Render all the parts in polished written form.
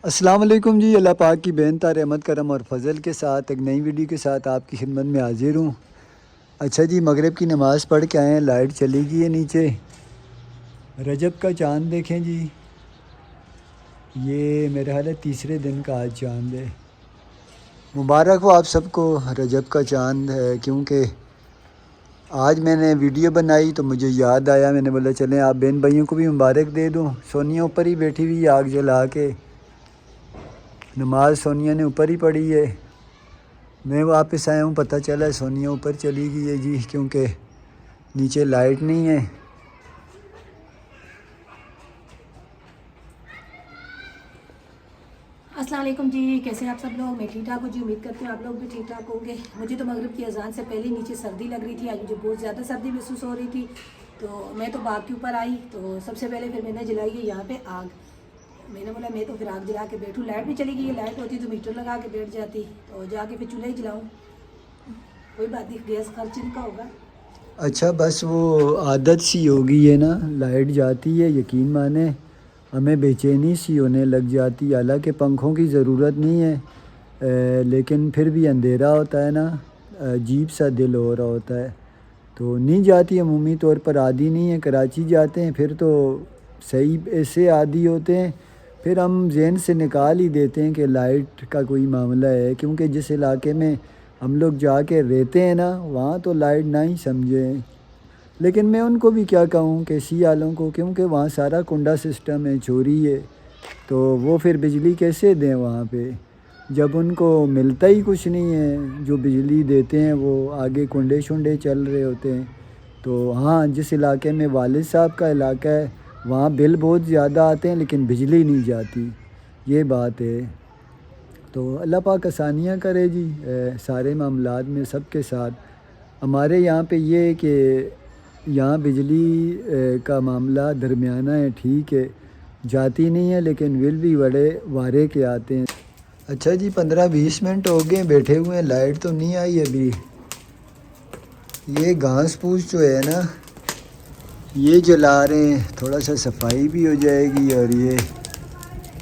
अस्सलाम वालेकुम जी। अल्लाह पाक की बेनता रहमत करम और फजल के साथ एक नई वीडियो के साथ आपकी खिदमत में हाजिर हूँ। अच्छा जी, मगरिब की नमाज़ पढ़ के आए हैं, लाइट चली गई है नीचे। रजब का चांद देखें जी, ये मेरा ख्याल है तीसरे दिन का आज चांद है। मुबारक हो आप सबको, रजब का चांद है। क्योंकि आज मैंने वीडियो बनाई तो मुझे याद आया, मैंने बोला चलें आप बहन भाइयों को भी मुबारक दे दूँ। सोनिया ऊपर ही बैठी हुई आग जला के, नमाज सोनिया ने ऊपर ही पढ़ी है। मैं वापस आया हूँ, पता चला सोनिया ऊपर चली गई है जी, क्योंकि नीचे लाइट नहीं है। अस्सलाम वालेकुम जी, कैसे हैं आप सब लोग। मैं ठीक ठाक हूँ जी, उम्मीद करती हूँ आप लोग भी ठीक ठाक होंगे। मुझे तो मगरिब की अजान से पहले नीचे सर्दी लग रही थी, आज मुझे बहुत ज़्यादा सर्दी महसूस हो रही थी। तो मैं तो बाग के ऊपर आई, तो सबसे पहले फिर मैंने जलाई है यहाँ पे आग। मैंने बोला मैं तो फिर आग जला के बैठूँ, लाइट भी चली गई है, लाइट होती तो मीटर लगा के बैठ जाती, तो जाके फिर चूल्हा ही जलाऊँ। कोई बात नहीं, गैस खर्च इनका होगा। अच्छा, बस वो आदत सी हो गई है ना, लाइट जाती है यकीन माने हमें बेचैनी सी होने लग जाती है। हालांकि पंखों की ज़रूरत नहीं है, लेकिन फिर भी अंधेरा होता है ना, अजीब सा दिल हो रहा होता है। तो नहीं जाती, अमूमी तौर पर आदी नहीं है। कराची जाते हैं फिर तो सही ऐसे आदी होते हैं, फिर हम जहन से निकाल ही देते हैं कि लाइट का कोई मामला है। क्योंकि जिस इलाके में हम लोग जाके रहते हैं ना, वहाँ तो लाइट ना ही समझें। लेकिन मैं उनको भी क्या कहूँ कैसी वालों को, क्योंकि वहाँ सारा कुंडा सिस्टम है, चोरी है, तो वो फिर बिजली कैसे दें वहाँ पे, जब उनको मिलता ही कुछ नहीं है। जो बिजली देते हैं वो आगे कुंडे शुंडे चल रहे होते हैं। तो हाँ, जिस इलाके में वालिद साहब का इलाका है वहाँ बिल बहुत ज़्यादा आते हैं, लेकिन बिजली नहीं जाती, ये बात है। तो अल्लाह पाक आसानियाँ करे जी सारे मामलात में सबके साथ। हमारे यहाँ पे ये है कि यहाँ बिजली का मामला दरमियाना है, ठीक है, जाती नहीं है, लेकिन बिल भी बड़े वारे के आते हैं। अच्छा जी, 15-20 मिनट हो गए बैठे हुए हैं, लाइट तो नहीं आई अभी। ये घास फूस जो है ना, ये जला रहे हैं, थोड़ा सा सफाई भी हो जाएगी। और ये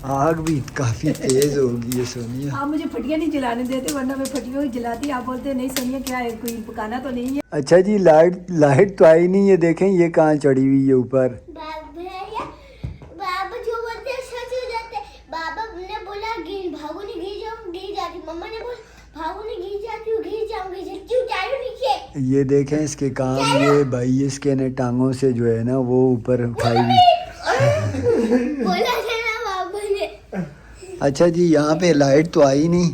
आग भी काफ़ी तेज़ होगी है सोनिया। आप मुझे फटिया नहीं जलाने देते, वरना मैं फटियों ही जलाती। आप बोलते नहीं सोनिया क्या है, कोई पकाना तो नहीं है। अच्छा जी, लाइट तो आई नहीं है, देखें ये कहाँ चढ़ी हुई है ऊपर। बाबा जो बोलते हैं सच हो जाते। बाबा ने बोला भागो नहीं गिर जाऊं, गिर जाती। मम्मा ने बोला भागो नहीं गिर जाती हूँ, गिर जाऊंगी, क्यों चालू नीचे। ये देखें इसके काम, ये भाई इसके ने टांगों से जो है ना वो ऊपर उठाई हुई। बोला था ना बाबा ने। अच्छा जी, यहाँ पे लाइट तो आई नहीं,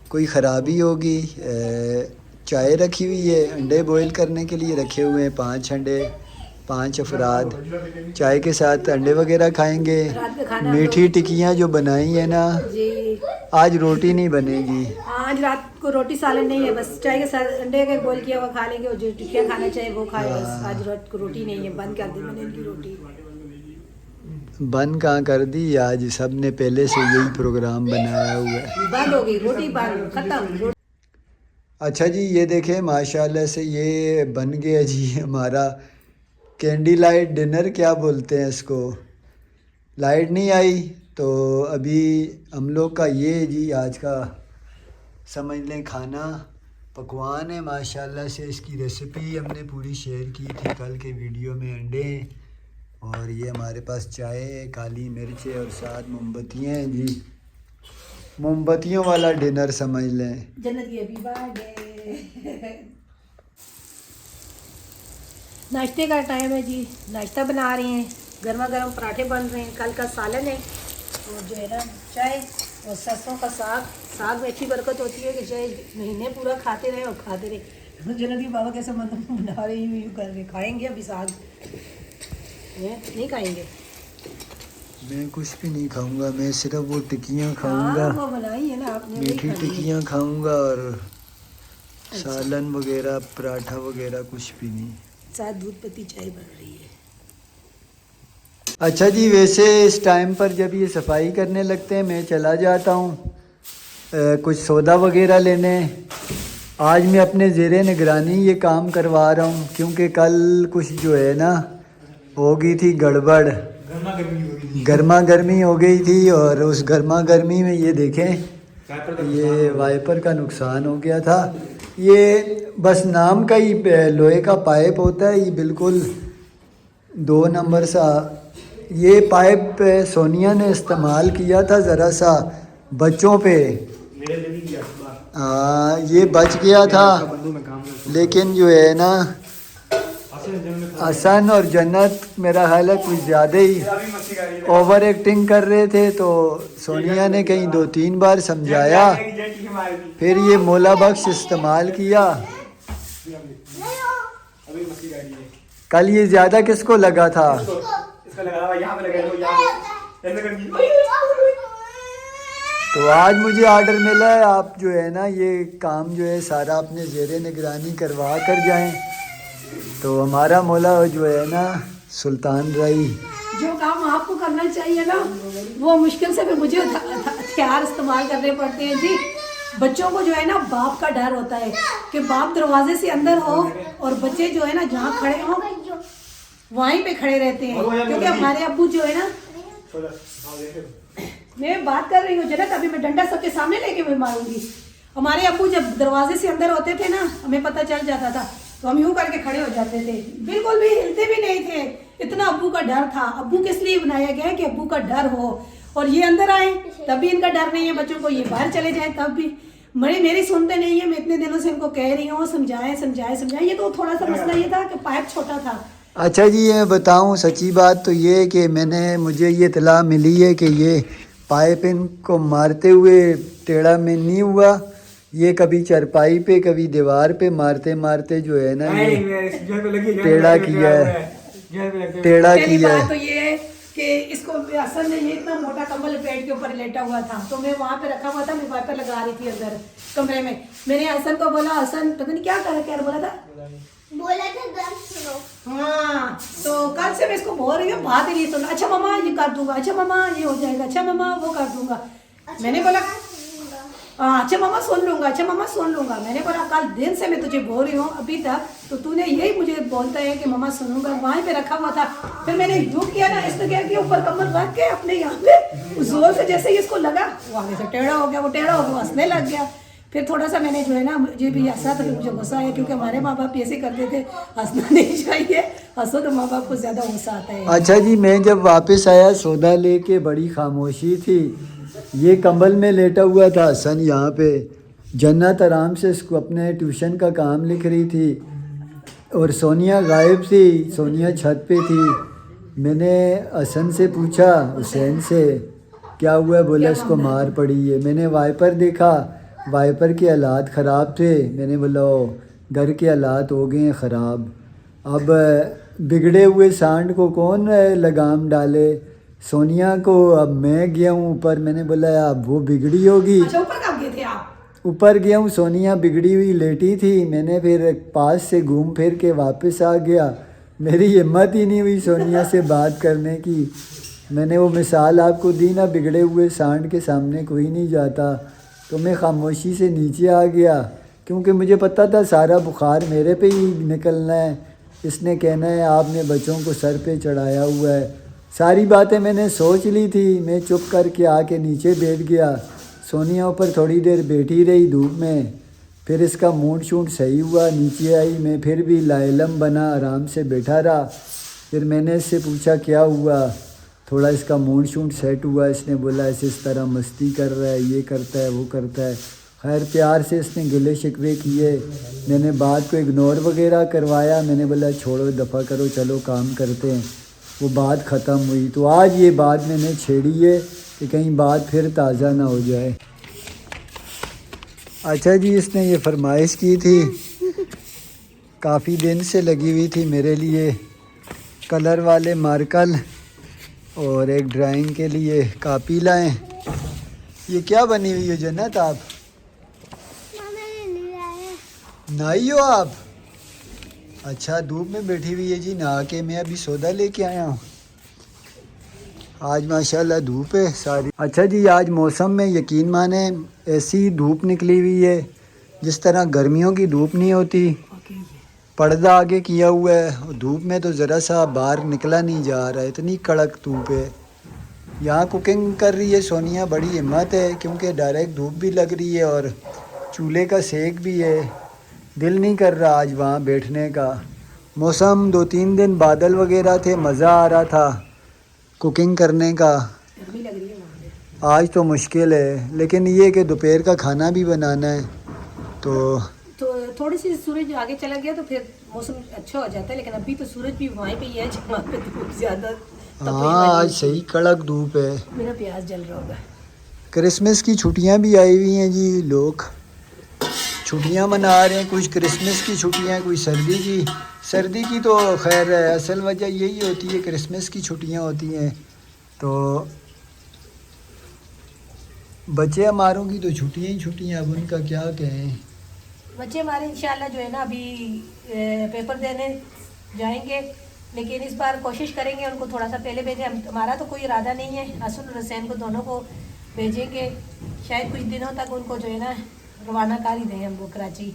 कोई ख़राबी होगी। चाय रखी हुई है, अंडे बॉईल करने के लिए रखे हुए हैं 5 अंडे, 5 अफराद चाय के साथ अंडे वगैरह खाएंगे। रात में खाना मीठी टिक्कियाँ जो बनाई है ना, जी, आज रोटी नहीं बनेगी। आज रात को रोटी सालन नहीं है, बस चाय के साथ अंडे का बॉईल किया हुआ खा लेंगे, और जो टिक्किया खाना चाहिए वो खाए बस। आज रात को रोटी नहीं है, बंद कर दी मैंने इनकी रोटी। बंद कहाँ कर दी, आज सब ने पहले से यही प्रोग्राम बनाया हुआ है। बंद हो गई रोटी, बंद, खत्म। अच्छा जी, ये देखें माशाल्लाह से ये बन गया जी हमारा कैंडी लाइट डिनर, क्या बोलते हैं इसको। लाइट नहीं आई तो अभी हम लोग का ये जी आज का समझ लें खाना पकवान है। माशाल्लाह से इसकी रेसिपी हमने पूरी शेयर की थी कल के वीडियो में। अंडे हैं और ये हमारे पास चाय है, काली मिर्च है और साथ मोमबत्तियाँ हैं जी। मोमबत्तियों वाला डिनर समझ लें। जन्नत की अभी बर्थडे। नाश्ते का टाइम है जी, नाश्ता बना रहे हैं, गर्मा गर्म पराठे बन रहे हैं, कल का सालन है और जो है ना चाय और सरसों का साग। साग में अच्छी बरकत होती है कि चाहे महीने पूरा खाते रहे और खाते रहे। जन्नत की बाबा कैसे मतलब बना रही हूँ, कर रहे खाएंगे अभी साग नहीं खाएंगे। मैं कुछ भी नहीं खाऊंगा, मैं सिर्फ वो टिक्कियाँ खाऊंगा। वो बनाई है ना आपने, मीठी टिक्कियाँ खाऊंगा और सालन वगैरह पराठा वगैरह कुछ भी नहीं। साथ दूध पत्ती चाय बन रही है। अच्छा जी, वैसे इस टाइम पर जब ये सफाई करने लगते हैं मैं चला जाता हूँ कुछ सौदा वगैरह लेने। आज मैं अपने ज़ेरे निगरानी ये काम करवा रहा हूँ, क्योंकि कल कुछ जो है ना हो गई थी गड़बड़। गर्मा गर्मी हो गई थी। और उस गर्मा गर्मी में ये देखें ये वाइपर का नुकसान हो गया था। ये बस नाम का ही लोहे का पाइप होता है, ये बिल्कुल 2 नंबर सा। ये पाइप सोनिया ने इस्तेमाल किया था ज़रा सा बच्चों पे, ये बच गया था। लेकिन जो है ना हसन और जन्नत मेरा ख्याल है कुछ ज़्यादा ही ओवर एक्टिंग कर रहे थे, तो सोनिया ने कहीं 2-3 बार समझाया, फिर ये मोला बख्श इस्तेमाल किया। कल ये ज़्यादा किसको लगा था? तो आज मुझे ऑर्डर मिला है, आप जो है ना ये काम जो है सारा अपने ज़ेरे निगरानी करवा कर जाएं, तो हमारा मौला जो है ना सुल्तान रही। जो काम आपको करना चाहिए ना वो मुश्किल से भी मुझे हथियार इस्तेमाल करने पड़ते हैं जी। बच्चों को जो है ना बाप का डर होता है कि बाप दरवाजे से अंदर हो और बच्चे जो है ना जहाँ खड़े हो वहीं पे खड़े रहते हैं, क्योंकि हमारे अब्बू जो है ना, मैं बात कर रही हूँ जरा, अभी मैं डंडा सबके सामने लेके मैं मारूंगी। हमारे अब्बू जब दरवाजे से अंदर होते थे ना, हमें पता चल जाता था तो हम यूं करके खड़े हो जाते थे, बिल्कुल भी हिलते भी नहीं थे। इतना अब्बू का डर था। अब्बू किस लिए बनाया गया है कि अब्बू का डर हो, और ये अंदर आए तब भी इनका डर नहीं है बच्चों को, ये बाहर चले जाए तब भी। मेरी सुनते नहीं है। मैं इतने दिनों से इनको कह रही हूँ समझाएं समझाएं समझाएं। ये तो थोड़ा सा मसला ये था कि पाइप छोटा था। अच्छा जी, ये बताऊं सच्ची बात तो ये कि मुझे ये इत्तला मिली है कि ये पाइप इनको मारते हुए टेढ़ा में नहीं हुआ, ये कभी चरपाई पे कभी दीवार पे मारते मारते जो है ना ये टेढ़ा किया है, टेढ़ा किया है। तो ये है कि इसको असल में ये इतना मोटा कंबल लपेट के ऊपर लेटा हुआ था, तो मैं वहाँ पे रखा हुआ था, मैं वाइपर लगा रही थी अंदर कमरे में। मैंने हसन को बोला, हसन पता नहीं क्या बोला था गाना सुनो। हाँ, तो कल से मैं इसको बोल रही हूँ, बात ही नहीं सुना। अच्छा मामा ये कर दूंगा, अच्छा मामा ये हो जाएगा, अच्छा मामा वो कर दूंगा। मैंने बोला हाँ अच्छा मामा सुन लूंगा, अच्छा मामा सुन लूंगा। मैंने बोला कल दिन से मैं तुझे बोल रही हूँ अभी तक, तो तूने यही मुझे बोलता है कि मामा सुनूंगा। वहीं पे रखा हुआ था, फिर मैंने यूँ किया ना, इसने क्या किया ऊपर कमर रख के अपने यहाँ पे जोर से जैसे ही इसको लगा वो आगे से टेढ़ा हो गया, वो टेढ़ा हो गया, हंसने लग गया। फिर थोड़ा सा मैंने जो है ना, मुझे भी हंसा था, मुझे गुस्सा आया, क्योंकि हमारे माँ बाप ऐसे करते थे, हंसना नहीं चाहिए, हंसो तो माँ बाप को ज़्यादा गुस्सा आता है। अच्छा जी, मैं जब वापस आया सौदा लेके बड़ी खामोशी थी, ये कंबल में लेटा हुआ था हसन, यहाँ पे जन्नत आराम से इसको अपने ट्यूशन का काम लिख रही थी, और सोनिया गायब थी, सोनिया छत पे थी। मैंने हसन से पूछा, हुसैन से, क्या हुआ? बोला इसको मार पड़ी है। मैंने वाइपर देखा, वाइपर के हालात ख़राब थे। मैंने बोला घर के हालात हो गए हैं ख़राब, अब बिगड़े हुए सांड को कौन लगाम डाले? सोनिया को अब मैं गया हूँ ऊपर, मैंने बोला अब वो बिगड़ी होगी। अच्छा ऊपर कब गए थे आप? ऊपर गया हूँ, सोनिया बिगड़ी हुई लेटी थी। मैंने फिर पास से घूम फिर के वापस आ गया। मेरी हिम्मत ही नहीं हुई सोनिया से बात करने की। मैंने वो मिसाल आपको दी ना, बिगड़े हुए सांड के सामने कोई नहीं जाता। तो मैं खामोशी से नीचे आ गया, क्योंकि मुझे पता था सारा बुखार मेरे पे ही निकलना है। इसने कहना है आपने बच्चों को सर पे चढ़ाया हुआ है। सारी बातें मैंने सोच ली थी। मैं चुप करके आके नीचे बैठ गया। सोनिया ऊपर थोड़ी देर बैठी रही धूप में, फिर इसका मूड शूट सही हुआ, नीचे आई। मैं फिर भी लाइलम बना, आराम से बैठा रहा। फिर मैंने इससे पूछा क्या हुआ, थोड़ा इसका मूड शूट सेट हुआ। इसने बोला ऐसे इस तरह मस्ती कर रहा है, ये करता है, वो करता है। खैर प्यार से इसने गिले शिकवे किए। मैंने बात को इग्नोर वगैरह करवाया। मैंने बोला छोड़ो, दफ़ा करो, चलो काम करते हैं। वो बात ख़त्म हुई। तो आज ये बात मैंने छेड़ी है कि कहीं बात फिर ताज़ा ना हो जाए। अच्छा जी, इसने ये फरमाइश की थी, काफ़ी दिन से लगी हुई थी मेरे लिए, कलर वाले मार्कर और एक ड्राइंग के लिए कापी लाएं। ये क्या बनी हुई है जन्नत? आप नहाई हो आप? अच्छा, धूप में बैठी हुई है जी, नहा के मैं अभी सौदा लेके आया हूँ। आज माशाल्लाह धूप है सारी। अच्छा जी, आज मौसम में यकीन माने ऐसी धूप निकली हुई है जिस तरह गर्मियों की धूप नहीं होती, पर्दा आगे किया हुआ है। धूप में तो ज़रा सा बाहर निकला नहीं जा रहा है, इतनी कड़क धूप है। यहाँ कुकिंग कर रही है सोनिया, बड़ी हिम्मत है क्योंकि डायरेक्ट धूप भी लग रही है और चूल्हे का सेक भी है। दिल नहीं कर रहा आज वहाँ बैठने का। मौसम 2-3 दिन बादल वगैरह थे, मज़ा आ रहा था कुकिंग करने का। गर्मी लग रही है वहाँ पे। आज तो मुश्किल है, लेकिन ये कि दोपहर का खाना भी बनाना है तो थोड़ी सी सूरज आगे चला गया तो फिर मौसम अच्छा हो जाता है, लेकिन अभी तो सूरज भी वहीं पे ही है जहाँ पे धूप ज़्यादा। हाँ आज सही कड़क धूप है। मेरा प्याज जल रहा होगा। क्रिसमस की छुट्टियां भी आई हुई हैं जी, लोग छुट्टियां मना रहे हैं। कुछ क्रिसमस की छुट्टियां, कोई सर्दी की। सर्दी की तो खैर असल वजह यही होती है, क्रिसमस की छुट्टियां होती हैं। तो बच्चे हमारों की तो छुट्टियां ही छुट्टियां, अब उनका क्या कहें। बच्चे हमारे इंशाल्लाह जो है ना अभी पेपर देने जाएंगे, लेकिन इस बार कोशिश करेंगे उनको थोड़ा सा पहले भेजें। हमारा तो कोई इरादा नहीं है, हसन और हुसैन को दोनों को भेजेंगे। शायद कुछ दिनों तक उनको जो है ना रवाना कर ही दें हम वो कराची,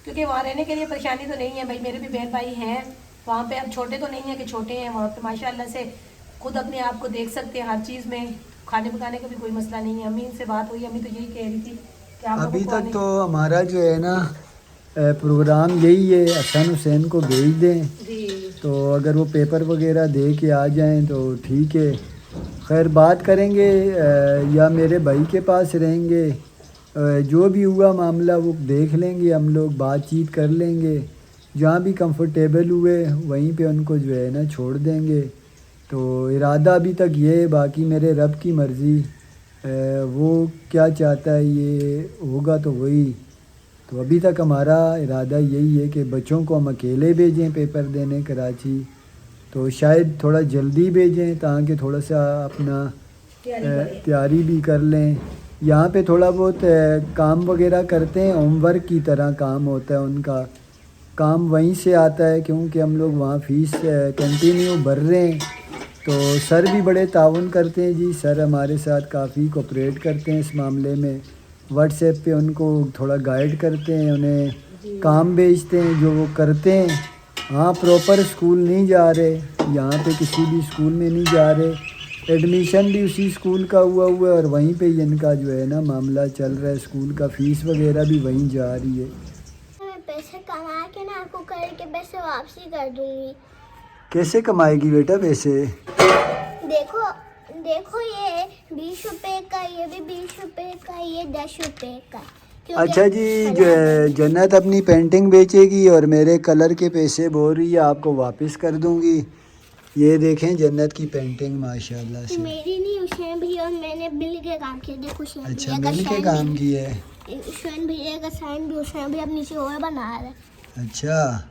क्योंकि वहाँ रहने के लिए परेशानी तो नहीं है भाई। मेरे भी बहन भाई हैं वहाँ पे, अब छोटे तो नहीं है कि छोटे हैं वहाँ पे, माशाल्लाह से खुद अपने आप को देख सकते हैं हर चीज़ में। खाने पकाने का भी कोई मसला नहीं है। अम्मी से बात हुई, अम्मी तो यही कह रही थी कि आप अभी लोगों को तक तो हमारा जो है ना प्रोग्राम यही है, हसन हुसैन को भेज दें। जी तो अगर वो पेपर वगैरह दे के आ जाएं तो ठीक है। खैर बात करेंगे या मेरे भाई के पास रहेंगे, जो भी हुआ मामला वो देख लेंगे, हम लोग बातचीत कर लेंगे। जहाँ भी कंफर्टेबल हुए वहीं पे उनको जो है ना छोड़ देंगे। तो इरादा अभी तक ये है, बाकी मेरे रब की मर्ज़ी, वो क्या चाहता है ये होगा तो वही। तो अभी तक हमारा इरादा यही है कि बच्चों को हम अकेले भेजें पेपर देने कराची। तो शायद थोड़ा जल्दी भेजें ताकि थोड़ा सा अपना तैयारी भी कर लें। यहाँ पे थोड़ा बहुत काम वगैरह करते हैं, होमवर्क की तरह काम होता है उनका। काम वहीं से आता है क्योंकि हम लोग वहाँ फ़ीस कंटिन्यू भर रहे हैं। तो सर भी बड़े ताउन करते हैं जी, सर हमारे साथ काफ़ी कोऑपरेट करते हैं इस मामले में। व्हाट्सएप पे उनको थोड़ा गाइड करते हैं, उन्हें काम भेजते हैं जो वो करते हैं। हाँ प्रॉपर स्कूल नहीं जा रहे, यहाँ पे किसी भी स्कूल में नहीं जा रहे। एडमिशन भी उसी स्कूल का हुआ है और वहीं पे ही इनका जो है ना मामला चल रहा है। स्कूल का फ़ीस वगैरह भी वहीं जा रही है। मैं पैसे कमा के ना आपको करके पैसे वापसी कर दूंगी। कैसे कमाएगी बेटा पैसे? देखो देखो, ये 20 रुपए का, ये भी 20 रुपए का, ये 10 रुपए का। अच्छा जी, जन्नत अपनी पेंटिंग बेचेगी और मेरे कलर के पैसे बोल रही है आपको वापस कर दूंगी। ये देखें जन्नत की पेंटिंग माशाल्लाह से। मेरी नहीं, हुसैन भैया और मैंने मिल के काम किया। देखो हुसैन अच्छा भैया मिल के काम किया है। हुसैन भैया का साइन भी हुसैन भैया अब नीचे और बना रहा है। अच्छा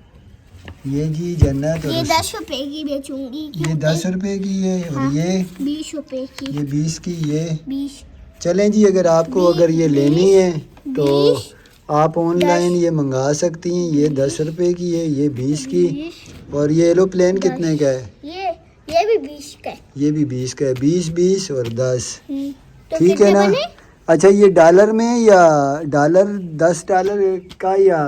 ये जी जन्नत, ये 10 रुपए की बेचूंगी। ये 10 रुपए की है और ये 20 रुपए की, ये 20 की, ये 20। चलें जी, अगर आपको अगर ये लेनी है तो 20, आप ऑनलाइन ये मंगा सकती हैं। ये 10 रुपए की है, ये 20 की। 20, और ये एरोप्लेन कितने का है? ये भी 20 का है। ये भी 20 का है। 20 और 10 तो ठीक है कितने ना? बने? अच्छा ये डॉलर में या डॉलर, 10 डॉलर का या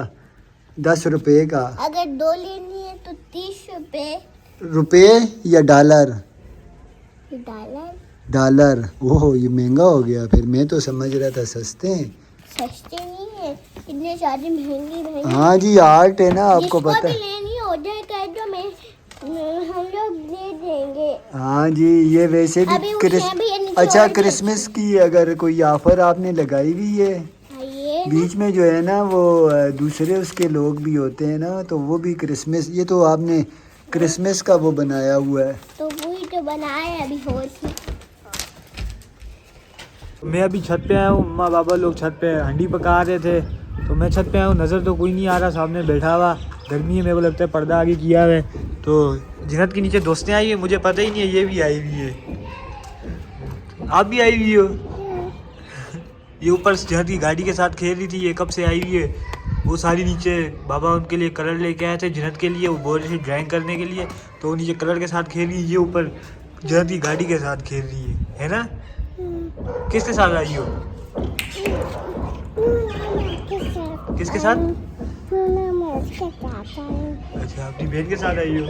10 रुपए का? अगर 2 लेनी है तो 30 रुपए। रुपए या डॉलर? डॉलर। डॉलर। ओहो ये महंगा हो गया फिर। मैं तो समझ रहा था सस्ते हैं। सस्ते नहीं है, इतने सारी महंगी। हाँ जी आर्ट है ना, आपको जिसको पता भी है। लेनी है ऑर्डर कर दो, हम लोग दे देंगे। हाँ जी ये वैसे अभी भी उसमें भी ये नीचे अच्छा और क्रिसमस की अगर कोई ऑफर आपने लगाई हुई है ये बीच में जो है ना, वो दूसरे उसके लोग भी होते हैं ना, तो वो भी क्रिसमस, ये तो आपने क्रिसमस का वो बनाया हुआ है। तो वही तो बनाया अभी हो सी। मैं अभी छत पे आया हूँ, अम्मा पापा लोग छत पे हंडी पका रहे थे तो मैं छत पे आया हूँ। नज़र तो कोई नहीं आ रहा, सामने बैठा हुआ। गर्मी है, मेरे को लगता है पर्दा आगे किया है। तो जिन्नत के नीचे दोस्तें आई है, मुझे पता ही नहीं है ये भी आई हुई है। आप भी आई हुई हो? ये ऊपर जिन्नत की गाड़ी के साथ खेल रही थी, ये कब से आई हुई है। वो सारी नीचे बाबा उनके लिए कलर लेके आए थे जिन्नत के लिए, वो बोल रहे थे ड्राइंग करने के लिए, तो वो नीचे कलर के साथ खेल रही है। ये ऊपर जिन्नत की गाड़ी के साथ खेल रही है ना? किसके साथ आई हो? किसके साथ? अच्छा अपनी बहन के साथ आई हो।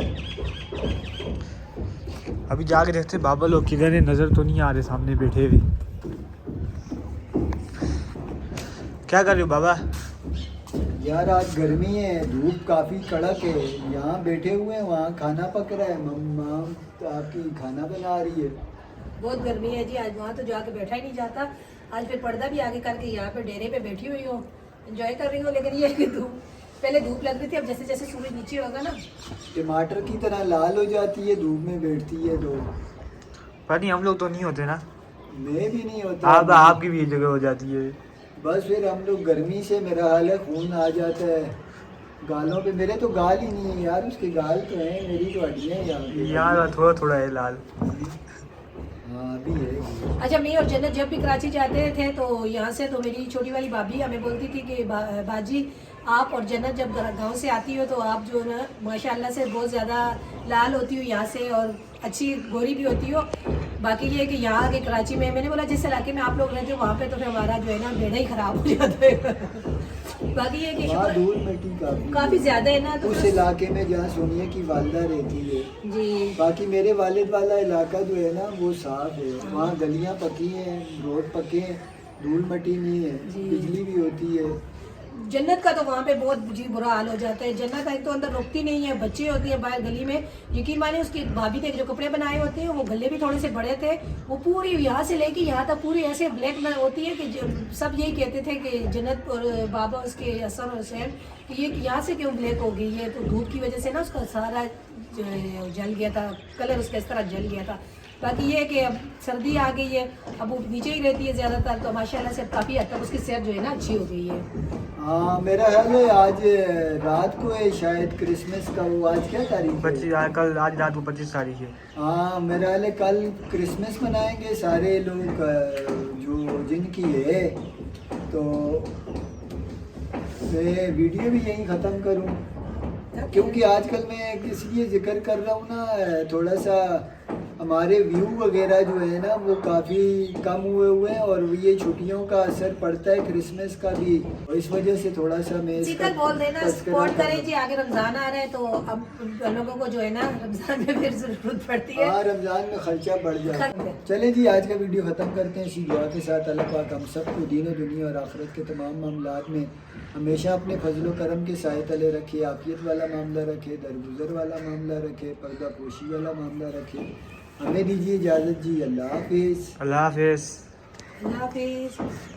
अभी जाके देखते बाबा लोग किधर है, नज़र तो नहीं आ रहे सामने बैठे हुए। क्या कर रहे हो बाबा? यार आज गर्मी है, धूप काफ़ी कड़क है, यहाँ बैठे हुए हैं, वहाँ खाना पक रहा है, मम्मा तो आपकी खाना बना रही है। बहुत गर्मी है जी, आज वहाँ तो जाके बैठा ही नहीं जाता। आज फिर पर्दा भी आगे करके यहाँ पे डेरे पे बैठी हुई हूँ, एंजॉय कर रही हूँ। लेकिन ये है कि धूप, पहले धूप लग रही थी, अब जैसे जैसे सूरज नीचे होगा ना टमाटर की तरह लाल हो जाती है, धूप में बैठती है तो। पर नहीं हम लोग तो नहीं होते ना। मैं भी नहीं होता। आप आपकी भी ये जगह हो जाती है। बस फिर हम लोग गर्मी से मेरा हाल है, खून आ जाता है गालों पे। मेरे तो गाल ही नहीं है यार, उसके गाल तो हैं, मेरी तो हड्डियाँ हैं यहाँ पे। यहाँ थोड़ा थोड़ा है लाल। हाँ अभी है। अच्छा, मैं और जन्नत जब भी कराची जाते थे तो यहाँ से तो मेरी छोटी वाली भाभी हमें बोलती थी कि बाजी आप और जन्नत जब गांव से आती हो तो आप जो ना माशाल्लाह से बहुत ज़्यादा लाल होती हो यहाँ से, और अच्छी गोरी भी होती हो। बाकी ये है कि यहाँ के कराची में, मैंने बोला जिस इलाके में आप लोग रहते हो वहाँ पे तो फिर हमारा जो है ना बेड़ा ही ख़राब हो जाता है। बाकी ये है कि वहाँ शुक्र धूल मिट्टी काफ़ी ज़्यादा है ना, तो उस इलाके में जहाँ सोनिया की वालदा रहती है। जी बाकी मेरे वालिद वाला इलाका जो है ना वो साफ है, वहाँ गलियाँ पकी हैं, रोड पके हैं, धूल मिट्टी नहीं है, जी। बिजली भी होती है। जन्नत का तो वहाँ पे बहुत जी बुरा हाल हो जाता है। जन्नत एक तो अंदर रुकती नहीं है, बच्चे होती हैं बाहर गली में। यकीन माने उसकी भाभी ने जो कपड़े बनाए होते हैं वो गले भी थोड़े से बड़े थे, वो पूरी यहाँ से लेके यहाँ तक पूरी ऐसे ब्लैक में होती है कि सब यही कहते थे कि जन्नत और बाबा उसके हसन और हुसैन कि ये यहाँ से क्यों ब्लैक हो गई है। तो धूप की वजह से ना उसका सारा जल गया था, कलर उसका इस तरह जल गया था। बाकी ये है कि अब सर्दी आ गई है, अब वो नीचे ही रहती है ज़्यादातर, तो माशाल्लाह से काफ़ी हद तक उसकी सेहत जो है ना अच्छी हो गई है। हाँ मेरा ख्याल है आज रात को है शायद क्रिसमस का, वो आज क्या तारीख है? 25 कल, आज रात को 25 तारीख है। हाँ मेरा ख्याल है कल क्रिसमस मनाएंगे सारे लोग, जो जिनकी है। तो मैं वीडियो भी यहीं ख़त्म करूँ, क्योंकि आजकल मैं इसलिए जिक्र कर रहा हूँ ना, थोड़ा सा हमारे व्यू वगैरह जो है ना वो काफ़ी कम हुए हैं, और ये छुट्टियों का असर पड़ता है क्रिसमस का भी, और इस वजह से थोड़ा सा मैं जी इसका कल बोल देना तज़किरा सपोर्ट कर करें जी, आगे रमज़ान आ रहा है तो अब लोगों को जो है ना रमज़ान में फिर ज़रूरत पड़ती है। हाँ रमज़ान में खर्चा बढ़ जाता है। चले जी आज का वीडियो ख़त्म करते हैं इसी दुआ के साथ। अल्लाह पाक हम सबको दीन दुनिया और आखिरत के तमाम मामलात में हमेशा अपने फजल करम के साए तले रखे, आफियत वाला मामला रखे, दरगुजर वाला मामला रखे, पर्दा पोशी वाला मामला रखे। हमें दीजिए इजाज़त जी, अल्लाह हाफिज़। अल्लाह हाफिज़। अल्लाह हाफिज़।